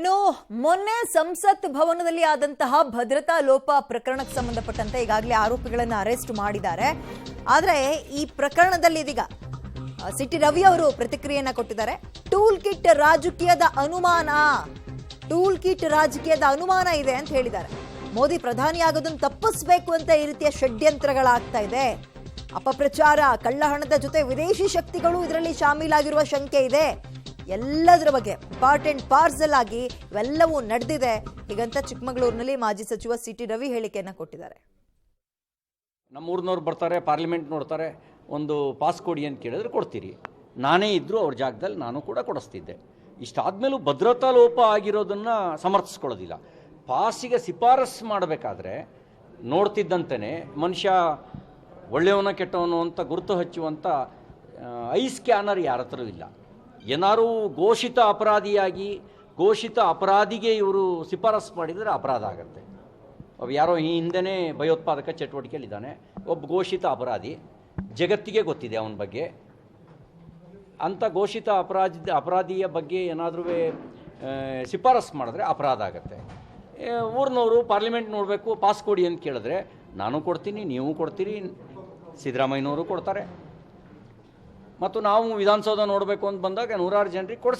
ಇನ್ನು ಮೊನ್ನೆ ಸಂಸತ್ ಭವನದಲ್ಲಿ ಆದಂತಹ ಭದ್ರತಾ ಲೋಪ ಪ್ರಕರಣಕ್ಕೆ ಸಂಬಂಧಪಟ್ಟಂತೆ ಈಗಾಗಲೇ ಆರೋಪಿಗಳನ್ನು ಅರೆಸ್ಟ್ ಮಾಡಿದ್ದಾರೆ. ಆದರೆ ಈ ಪ್ರಕರಣದಲ್ಲಿ ಇದೀಗ ಸಿಟಿ ರವಿ ಅವರು ಪ್ರತಿಕ್ರಿಯೆಯನ್ನ ಕೊಟ್ಟಿದ್ದಾರೆ. ಟೂಲ್ ಕಿಟ್ ರಾಜಕೀಯದ ಅನುಮಾನ ಇದೆ ಅಂತ ಹೇಳಿದ್ದಾರೆ. ಮೋದಿ ಪ್ರಧಾನಿ ಆಗೋದನ್ನು ತಪ್ಪಿಸಬೇಕು ಅಂತ ಈ ರೀತಿಯ ಷಡ್ಯಂತ್ರಗಳಾಗ್ತಾ ಇದೆ. ಅಪಪ್ರಚಾರ, ಕಳ್ಳಹಣದ ಜೊತೆ ವಿದೇಶಿ ಶಕ್ತಿಗಳು ಇದರಲ್ಲಿ ಶಾಮೀಲಾಗಿರುವ ಶಂಕೆ ಇದೆ. ಎಲ್ಲದರ ಬಗ್ಗೆ ಇಂಪಾರ್ಟೆಂಟ್ ಪಾರ್ಸಲ್ ಆಗಿ ಇವೆಲ್ಲವೂ ನಡೆದಿದೆ. ಹೀಗಂತ ಚಿಕ್ಕಮಗಳೂರಿನಲ್ಲಿ ಮಾಜಿ ಸಚಿವ ಸಿಟಿ ರವಿ ಹೇಳಿಕೆಯನ್ನ ಕೊಟ್ಟಿದ್ದಾರೆ. ನಮ್ಮೂರಿನವ್ರು ಬರ್ತಾರೆ, ಪಾರ್ಲಿಮೆಂಟ್ ನೋಡ್ತಾರೆ, ಒಂದು ಪಾಸ್ ಕೊಡಿ ಅಂತ ಕೇಳಿದ್ರೆ ಕೊಡ್ತೀರಿ. ನಾನೇ ಇದ್ದರೂ ಅವ್ರ ಜಾಗದಲ್ಲಿ ನಾನು ಕೂಡ ಕೊಡಿಸ್ತಿದ್ದೆ. ಇಷ್ಟಾದ್ಮೇಲೂ ಭದ್ರತಾ ಲೋಪ ಆಗಿರೋದನ್ನು ಸಮರ್ಥಿಸ್ಕೊಳ್ಳೋದಿಲ್ಲ. ಪಾಸಿಗೆ ಶಿಫಾರಸ್ಸು ಮಾಡಬೇಕಾದ್ರೆ ನೋಡ್ತಿದ್ದಂತೆಯೇ ಮನುಷ್ಯ ಒಳ್ಳೆಯವನ ಕೆಟ್ಟವನು ಅಂತ ಗುರುತು ಹಚ್ಚುವಂಥ ಐ ಸ್ಕ್ಯಾನರ್ ಯಾರ ಹತ್ರ ಇಲ್ಲ. ಏನಾರು ಘೋಷಿತ ಅಪರಾಧಿಗೆ ಇವರು ಶಿಫಾರಸ್ಸು ಮಾಡಿದರೆ ಅಪರಾಧ ಆಗುತ್ತೆ. ಅವು ಯಾರೋ ಈ ಹಿಂದೆಯೇ ಭಯೋತ್ಪಾದಕ ಚಟುವಟಿಕೆಯಲ್ಲಿದ್ದಾನೆ, ಒಬ್ಬ ಘೋಷಿತ ಅಪರಾಧಿ, ಜಗತ್ತಿಗೆ ಗೊತ್ತಿದೆ ಅವನ ಬಗ್ಗೆ. ಅಂಥ ಘೋಷಿತ ಅಪರಾಧಿಯ ಬಗ್ಗೆ ಏನಾದರೂ ಶಿಫಾರಸ್ಸು ಮಾಡಿದ್ರೆ ಅಪರಾಧ ಆಗುತ್ತೆ. ಊರಿನವರು ಪಾರ್ಲಿಮೆಂಟ್ ನೋಡಬೇಕು, ಪಾಸ್ ಕೊಡಿ ಅಂತ ಕೇಳಿದ್ರೆ ನಾನು ಕೊಡ್ತೀನಿ, ನೀವು ಕೊಡ್ತೀರಿ, ಸಿದ್ದರಾಮಯ್ಯನವರು ಕೊಡ್ತಾರೆ. ಮತ್ತು ನಾವು ವಿಧಾನಸೌಧ ನೋಡಬೇಕು ಅಂತ ಬಂದಾಗ 106 ಜನರಿಗೆ ಕೊಡಿಸಿ